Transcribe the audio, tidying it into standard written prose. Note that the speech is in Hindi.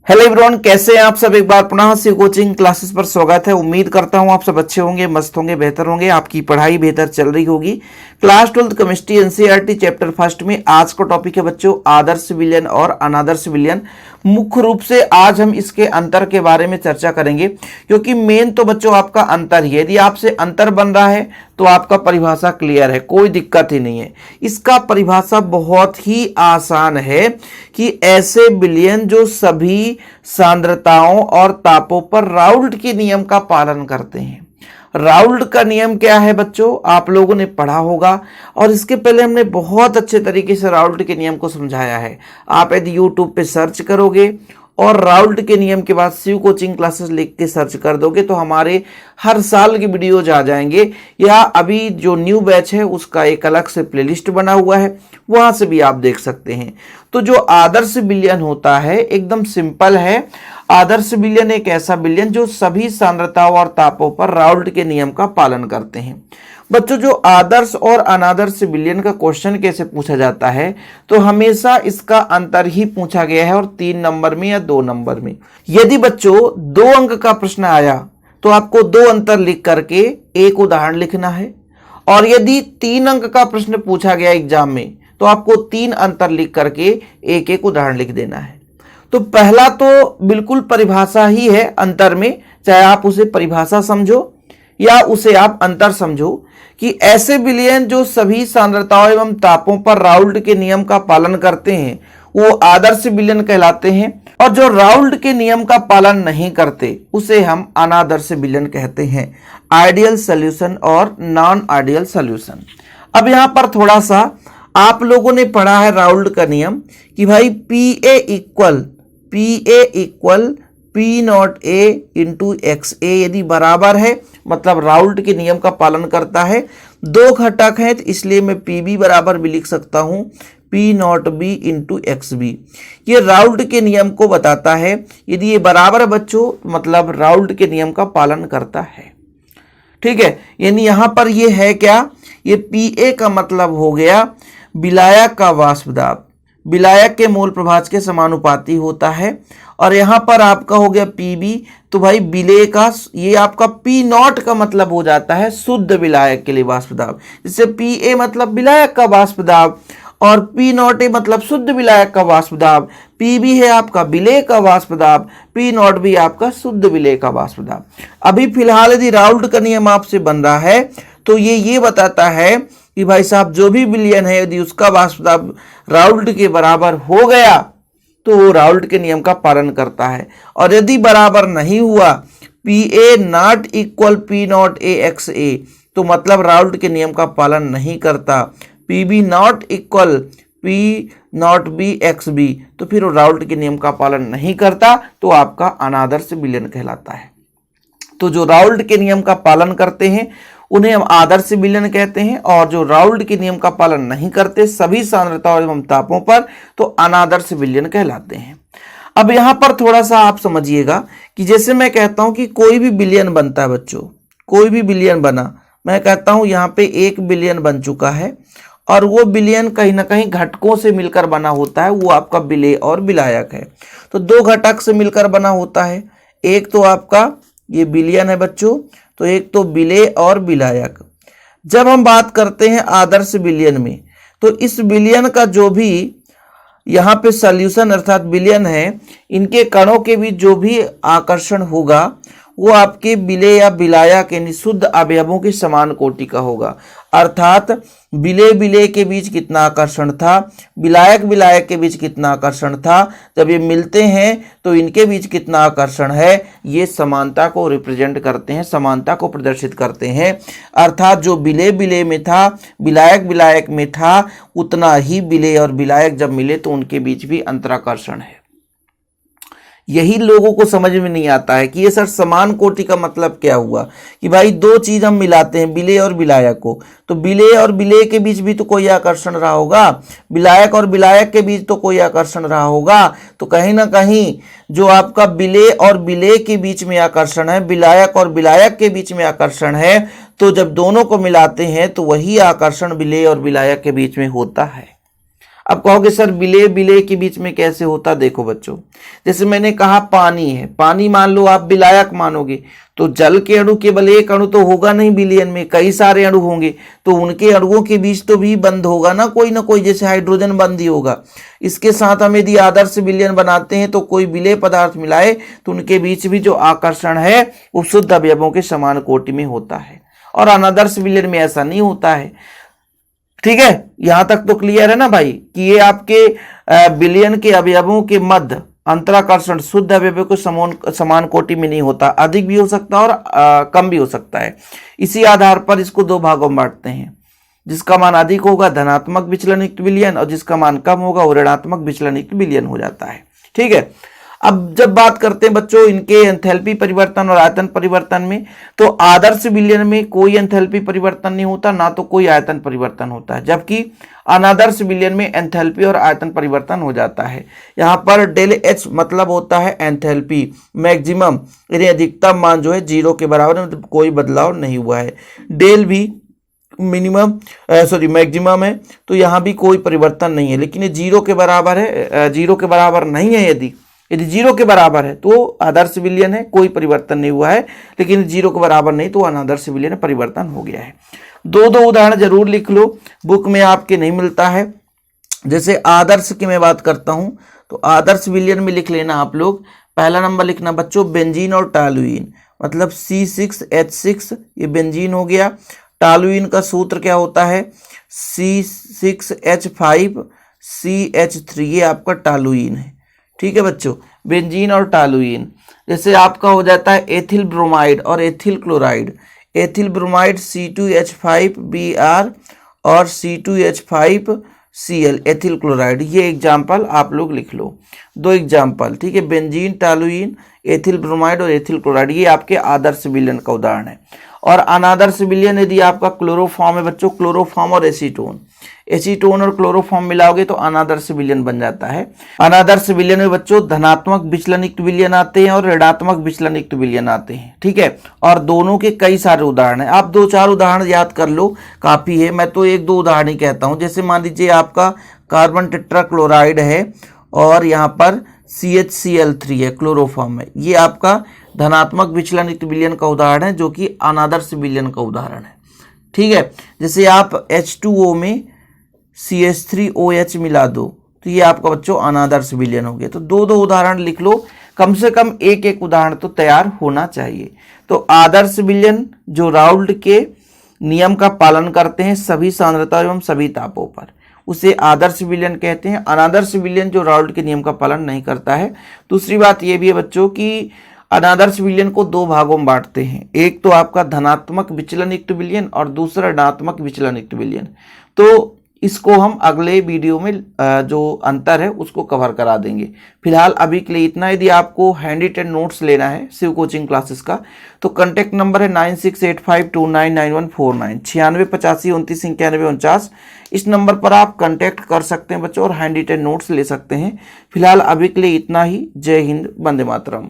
हेलो एवरीवन, कैसे हैं आप सब। एक बार पुनः से कोचिंग क्लासेस पर स्वागत है। उम्मीद करता हूं आप सब अच्छे होंगे, मस्त होंगे, बेहतर होंगे, आपकी पढ़ाई बेहतर चल रही होगी। Class 12 chemistry NCERT chapter first में आज का टॉपिक है बच्चों आदर्श विलयन और अनादर्श विलयन। मुख्य रूप से आज हम इसके अंतर के बारे में चर्चा करेंगे, क्योंकि मेन तो बच्चों आपका अंतर ही है। यदि आपसे अंतर बन रहा है तो आपका परिभाषा क्लियर है, कोई दिक्कत ही नहीं है। इसका परिभाषा बहुत ही आसान है कि ऐसे विलयन जो सभी सांद्रताओं और तापों पर राउल्ट के नियम का पालन करते हैं। राउल्ट का नियम क्या है बच्चों, आप लोगों ने पढ़ा होगा और इसके पहले हमने बहुत अच्छे तरीके से राउल्ट के नियम को समझाया है। आप यदि यूट्यूब पे सर्च करोगे और राउल्ट के नियम के बाद शिव कोचिंग क्लासेस लिख के सर्च कर दोगे तो हमारे हर साल के वीडियोज आ जाएंगे, या अभी जो न्यू बैच है उसका एक अलग से प्लेलिस्ट बना हुआ है, वहां से भी आप देख सकते हैं। तो जो आदर्श विलयन होता है एकदम सिंपल है। आदर्श विलयन एक ऐसा विलयन जो सभी सांद्रताओं और तापों पर राउल्ट के नियम का पालन करते हैं। बच्चों, जो आदर्श और अनादर्श विलयन का क्वेश्चन कैसे पूछा जाता है, तो हमेशा इसका अंतर ही पूछा गया है, और 3 नंबर में या 2 नंबर में। यदि बच्चों 2 अंक का प्रश्न आया तो आपको 2 अंतर लिख करके एक उदाहरण लिखना है, और यदि 3 अंक का प्रश्न पूछा गया एग्जाम में तो आपको 3 अंतर लिख करके एक एक उदाहरण लिख देना है। तो पहला तो बिल्कुल परिभाषा ही है अंतर में, चाहे आप उसे परिभाषा समझो या उसे आप अंतर समझो, कि ऐसे विलयन जो सभी सांद्रताओं एवं तापों पर राउल्ट के नियम का पालन करते हैं वो आदर्श विलयन कहलाते हैं, और जो राउल्ट के नियम का पालन नहीं करते उसे हम अनादर्श विलयन कहते हैं। आइडियल सॉल्यूशन और नॉन आइडियल सॉल्यूशन। अब यहां पर थोड़ा सा आप लोगों ने पढ़ा है राउल्ट का नियम कि भाई P A equal P naught A into X A यदि बराबर है मतलब राउल्ट के नियम का पालन करता है। 2 घटक हैं तो इसलिए मैं पी बी बराबर भी लिख सकता हूं P naught B into X B. ये राउल्ट के नियम को बताता है। यदि ये बराबर है बच्चों मतलब राउल्ट के नियम का पालन करता है। ठीक है, यानी यहां पर ये है क्या, ये पी ए का मतलब हो गया विलायक का वाष्प दाब विलायक के मोल प्रभाज के समानुपाती होता है, और यहां पर आपका हो गया पीबी, तो भाई विलेय का ये आपका पी नॉट का मतलब हो जाता है शुद्ध विलायक के लिए वाष्प दाब। जैसे पी ए मतलब विलायक का वाष्प दाब और पी नॉट ए मतलब शुद्ध विलायक का वाष्प दाब, पीबी है आपका विलेय का वाष्प दाब, पी नॉट भी आपका शुद्ध विलेय का वाष्प दाब। अभी फिलहाल यदि राउल्ट का नियम आपसे बन रहा है तो ये बताता है कि भाई साहब जो भी विलयन है यदि उसका वाष्प दाब राउल्ट के बराबर हो गया तो वो राउल्ट के नियम का पालन करता है, और यदि बराबर नहीं हुआ P A not equal P naught A X A तो मतलब राउल्ट के नियम का पालन नहीं करता। P B not equal P naught B X B तो फिर वो राउल्ट के नियम का पालन नहीं करता, तो आपका अनादर्श विलयन कहलाता है। तो जो राउल्ट के नियम का पालन करते हैं उन्हें हम आदर्श विलयन कहते हैं, और जो राउल्ट के नियम का पालन नहीं करते सभी सांद्रताओं एवं तापों पर तो अनादर्श विलयन कहलाते हैं। अब यहां पर थोड़ा सा आप समझिएगा कि जैसे मैं कहता हूं कि कोई भी विलयन बनता है बच्चों, कोई भी विलयन बना, मैं कहता हूं यहां पे एक विलयन बन चुका है और वो विलयन कहीं ना कहीं घटकों से मिलकर बना होता है, वो आपका विलेय और विलायक है। तो 2 घटक से मिलकर बना होता है, एक तो आपका ये विलयन है बच्चों, तो एक तो विलेय और विलायक। जब हम बात करते हैं आदर्श विलयन में तो इस विलयन का जो भी यहाँ पे सॉल्यूशन अर्थात विलयन है, इनके कणों के बीच जो भी आकर्षण होगा वो आपके विलेय या विलायक यानी शुद्ध अवयवों की समान कोटि का होगा। अर्थात विलेय के बीच कितना आकर्षण था, विलायक के बीच कितना आकर्षण था, जब ये मिलते हैं तो इनके बीच कितना आकर्षण है, ये समानता को रिप्रेजेंट करते हैं, समानता को प्रदर्शित करते हैं। अर्थात जो विलेय में था, विलायक में था, उतना ही विलेय और विलायक जब मिले तो उनके बीच भी अंतराकर्षण है। यही लोगों को समझ में नहीं आता है कि ये सर समान कोटि का मतलब क्या हुआ, कि भाई 2 चीज हम मिलाते हैं विलेय और विलायक को, तो विलेय और विलेय के बीच भी तो कोई आकर्षण रहा होगा, विलायक और विलायक के बीच तो कोई आकर्षण रहा होगा। तो कहीं ना कहीं जो आपका विलेय और विलेय के बीच में आकर्षण है, विलायक और विलायक के बीच में आकर्षण है, तो जब दोनों को मिलाते हैं तो वही आकर्षण विलेय और विलायक के बीच में होता है। अब कहोगे सर विलय विलय के बीच में कैसे होता, देखो बच्चों, जैसे मैंने कहा पानी है, पानी मान लो आप विलायक मानोगे, तो जल के अणु केवल एक अणु तो होगा नहीं विलयन में, कई सारे अणु होंगे, तो उनके अणुओं के बीच तो भी बंध होगा ना कोई, जैसे हाइड्रोजन बंध ही होगा। इसके साथ हम यदि आदर्श विलयन बनाते हैं तो कोई विलय पदार्थ मिलाए तो उनके बीच भी जो आकर्षण है वो शुद्ध अवयवों के समान कोटि में होता है, और अनादर्श विलयन में ऐसा नहीं होता है। ठीक है, यहां तक तो क्लियर है ना भाई, कि ये आपके विलयन के अवयवों के मध्य अंतराकर्षण शुद्ध अवयवों को समान कोटि में नहीं होता, अधिक भी हो सकता है और कम भी हो सकता है। इसी आधार पर इसको दो भागों में बांटते हैं, जिसका मान अधिक होगा धनात्मक विचलन युक्त विलयन, और जिसका मान कम होगा वो ऋणात्मक विचलन युक्त विलयन हो जाता है। ठीक है, अब जब बात करते हैं बच्चों इनके एंथैल्पी परिवर्तन और आयतन परिवर्तन में, तो आदर्श विलयन में कोई एंथैल्पी परिवर्तन नहीं होता, ना तो कोई आयतन परिवर्तन होता है, जबकि अनादर्श विलयन में एंथैल्पी और आयतन परिवर्तन हो जाता है। यहाँ पर डेल एच मतलब होता है एंथैल्पी मैक्सिमम, यानी अधिकतम मान जो है 0 के बराबर, मतलब कोई बदलाव नहीं हुआ है। डेल भी मैक्सिमम है, तो यहाँ भी कोई परिवर्तन नहीं है, लेकिन ये 0 के बराबर है, 0 के बराबर नहीं है। यदि 0 के बराबर है तो आदर्श विलयन है, कोई परिवर्तन नहीं हुआ है, लेकिन 0 के बराबर नहीं तो अनादर्श विलयन परिवर्तन हो गया है। दो उदाहरण जरूर लिख लो, बुक में आपके नहीं मिलता है। जैसे आदर्श की मैं बात करता हूं तो आदर्श विलयन में लिख लेना आप लोग, पहला नंबर लिखना बच्चों बेंजीन और टॉलुइन, मतलब C6H6 ये बेंजीन हो गया। टॉलुइन का सूत्र क्या होता है, C6H5CH3, ये आपका टॉलुइन है। ठीक है बच्चों, बेंजीन और टॉलुइन। जैसे आपका हो जाता है एथिल ब्रोमाइड और ethyl chloride, ethyl bromide C2H5Br और C2H5Cl एथिल क्लोराइड, ये एग्जाम्पल आप लोग लिख लो, दो एग्जाम्पल। ठीक है, बेंजीन, टॉलुइन, एथिल ब्रोमाइड और एथिल क्लोराइड, ये आपके आदर्श विलयन का उदाहरण है। और अनादर्श विलयन यदि आपका क्लोरोफॉर्म है बच्चों, क्लोरोफॉर्म और एसीटोन और क्लोरोफॉर्म मिलाओगे तो अनादर्श विलयन बन जाता है। अनादर्श विलयन में बच्चों धनात्मक विचलन युक्त विलयन आते हैं और ऋणात्मक विचलन युक्त विलयन आते हैं। ठीक है, और दोनों के कई सारे उदाहरण हैं, आप 2-4 उदाहरण याद कर लो काफी है, मैं तो 1-2 उदाहरण ही कहता हूं। जैसे मान लीजिए आपका कार्बन टेट्राक्लोराइड है और यहाँ पर CHCl3 है, क्लोरोफॉर्म है, ये आपका धनात्मक विचलन युक्त विलयन का उदाहरण है, जो कि अनादर्श विलयन का उदाहरण है। ठीक है, जैसे आप H2O में CH3OH मिला दो तो ये आपका बच्चों अनादर्श विलयन हो गया। तो 2-2 उदाहरण लिख लो, कम से कम 1-1 उदाहरण तो तैयार होना चाहिए। तो आदर्श विलयन जो राउल्ट के नियम का पालन करते हैं सभी सांद्रता एवं सभी तापों पर, उसे आदर्श विलयन कहते हैं। अनादर्श विलयन जो राउल्ट के नियम का पालन नहीं करता है। दूसरी बात ये भी है बच्चों कि अनादर्श विलयन को 2 भागों में बांटते हैं, एक तो आपका धनात्मक विचलन युक्त विलयन और दूसरा ऋणात्मक विचलन युक्त विलयन। तो इसको हम अगले वीडियो में जो अंतर है उसको कवर करा देंगे। फिलहाल अभी के लिए इतना। यदि आपको हैंड रिटन नोट्स लेना है शिव कोचिंग क्लासेस का तो कांटेक्ट नंबर है 9685299149, 9685292949। इस नंबर पर आप कांटेक्ट कर सकते हैं बच्चों और हैंड रिटन नोट्स ले सकते हैं। फिलहाल अभी के लिए इतना ही। जय हिंद, वंदे मातरम।